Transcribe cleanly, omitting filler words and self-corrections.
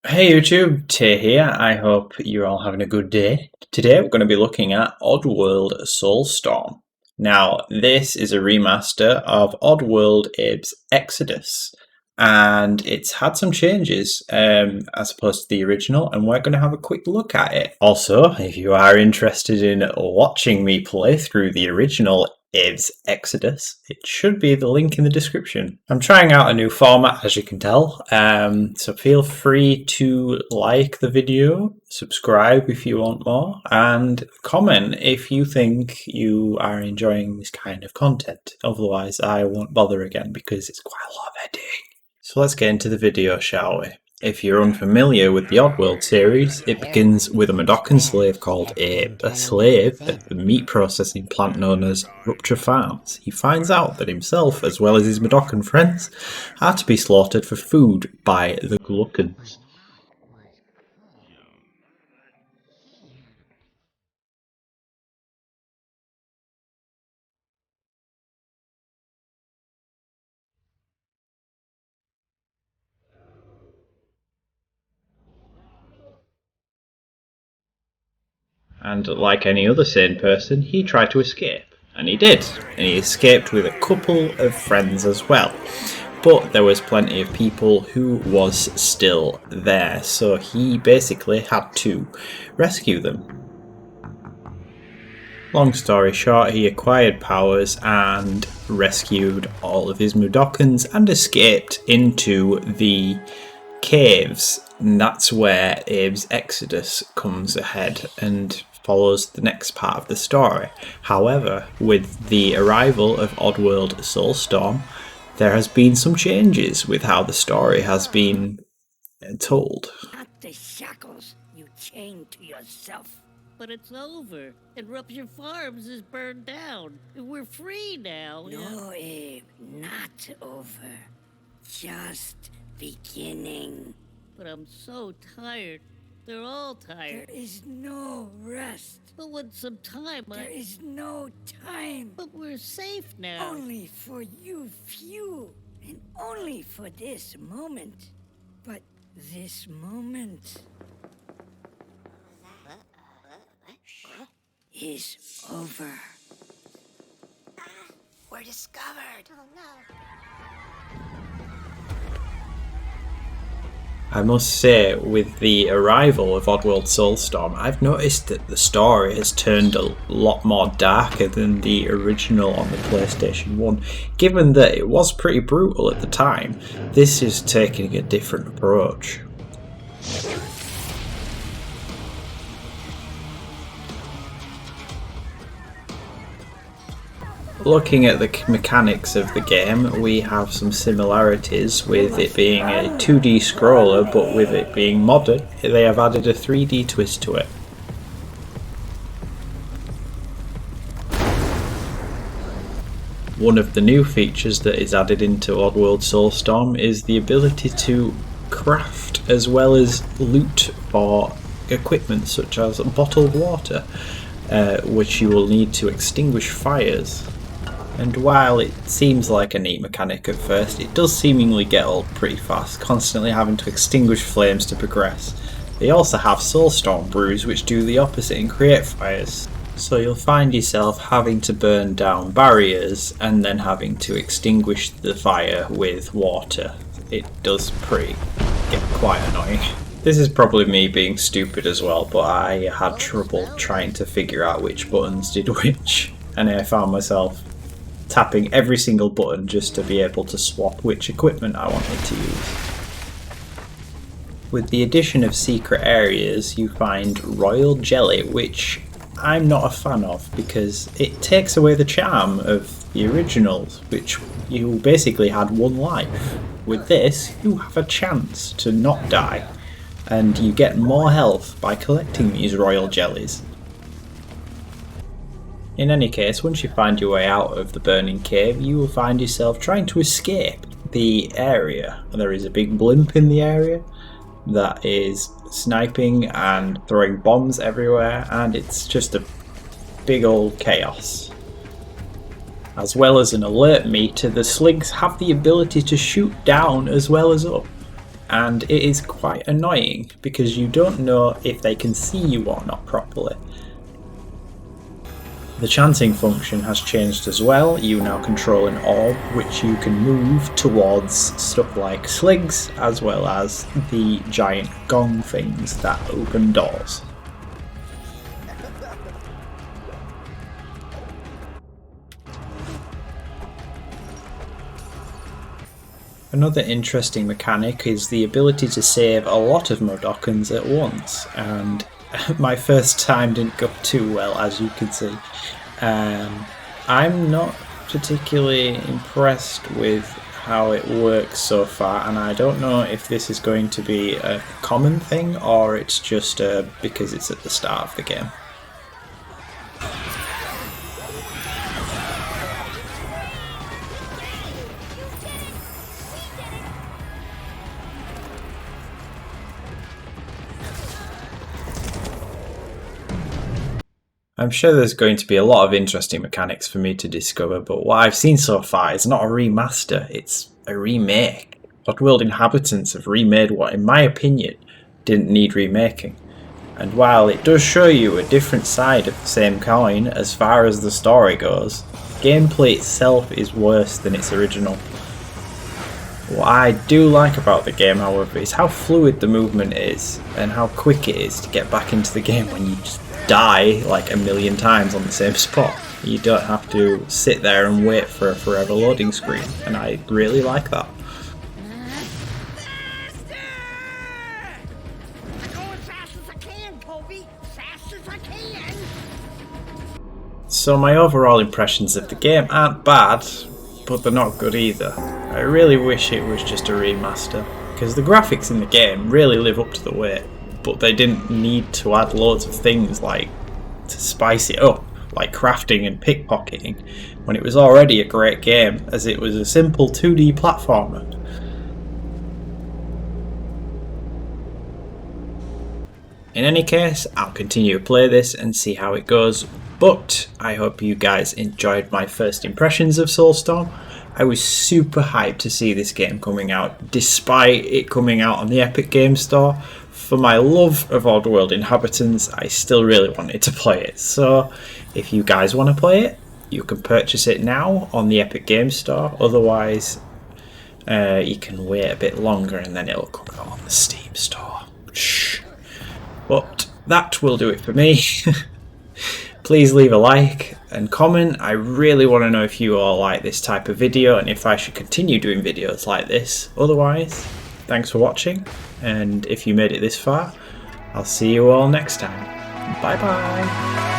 Hey YouTube, Tay here. I hope you're all having a good day. Today we're going to be looking at Oddworld Soulstorm. Now, this is a remaster of Oddworld Abe's Exodus, and it's had some changes as opposed to the original, and we're going to have a quick look at it. Also, if you are interested in watching me play through the original Abe's Exodus, it should be the link in the description. I'm trying out a new format, as you can tell, so feel free to like the video, subscribe if you want more, and comment if you think you are enjoying this kind of content. Otherwise I won't bother again because it's quite a lot of editing. So let's get into the video, shall we? If you're unfamiliar with the Oddworld series, it begins with a Mudokon slave called Abe, a slave at the meat processing plant known as Rupture Farms. He finds out that himself, as well as his Mudokon friends, are to be slaughtered for food by the Glukkons. And like any other sane person, he tried to escape. And he did. And he escaped with a couple of friends as well. But there was plenty of people who was still there, so he basically had to rescue them. Long story short, he acquired powers and rescued all of his Mudokons and escaped into the caves. And that's where Abe's Exodus comes ahead and follows the next part of the story. However, with the arrival of Oddworld Soulstorm, there has been some changes with how the story has been told. Not the shackles you chained to yourself. But it's over, and Rupture Farms is burned down. We're free now. No, Abe, not over. Just beginning. But I'm so tired. They're all tired. There is no rest. But with some time, There is no time. But we're safe now. Only for you few, and only for this moment. But this moment is over. We're discovered. Oh no. I must say, with the arrival of Oddworld Soulstorm, I've noticed that the story has turned a lot more darker than the original on the PlayStation 1. Given that it was pretty brutal at the time, this is taking a different approach. Looking at the mechanics of the game, we have some similarities with it being a 2D scroller, but with it being modern, they have added a 3D twist to it. One of the new features that is added into Oddworld Soulstorm is the ability to craft as well as loot for equipment such as bottled water, which you will need to extinguish fires. And while it seems like a neat mechanic at first, it does seemingly get old pretty fast, constantly having to extinguish flames to progress. They also have Soulstorm brews which do the opposite and create fires. So you'll find yourself having to burn down barriers and then having to extinguish the fire with water. It does get quite annoying. This is probably me being stupid as well, but I had trouble trying to figure out which buttons did which, and I found myself tapping every single button just to be able to swap which equipment I wanted to use. With the addition of secret areas, you find royal jelly, which I'm not a fan of because it takes away the charm of the originals, which you basically had one life. With this, you have a chance to not die, and you get more health by collecting these royal jellies. In any case, once you find your way out of the burning cave, you will find yourself trying to escape the area. There is a big blimp in the area that is sniping and throwing bombs everywhere, and it's just a big old chaos. As well as an alert meter, the sligs have the ability to shoot down as well as up. and it is quite annoying because you don't know if they can see you or not properly. The chanting function has changed as well. You now control an orb which you can move towards stuff like sligs as well as the giant gong things that open doors. Another interesting mechanic is the ability to save a lot of Modokans at once, and my first time didn't go too well, as you can see. I'm not particularly impressed with how it works so far, and I don't know if this is going to be a common thing or it's just because it's at the start of the game. I'm sure there's going to be a lot of interesting mechanics for me to discover, but what I've seen so far is not a remaster, it's a remake. Oddworld Inhabitants have remade what, in my opinion, didn't need remaking. And while it does show you a different side of the same coin as far as the story goes, gameplay itself is worse than its original. What I do like about the game, however, is how fluid the movement is and how quick it is to get back into the game when you just die like a million times on the same spot. You don't have to sit there and wait for a forever loading screen, and I really like that. So my overall impressions of the game aren't bad, but they're not good either. I really wish it was just a remaster, because the graphics in the game really live up to the wait, but they didn't need to add loads of things like to spice it up, like crafting and pickpocketing, when it was already a great game, as it was a simple 2D platformer. In any case, I'll continue to play this and see how it goes, but I hope you guys enjoyed my first impressions of Soulstorm. I was super hyped to see this game coming out, despite it coming out on the Epic Games Store. For my love of Oddworld Inhabitants, I still really wanted to play it, so if you guys want to play it, you can purchase it now on the Epic Games Store, otherwise you can wait a bit longer and then it'll come out on the Steam Store. Shh. But that will do it for me. Please leave a like and comment. I really want to know if you all like this type of video and if I should continue doing videos like this. Otherwise, thanks for watching, and if you made it this far, I'll see you all next time. Bye bye.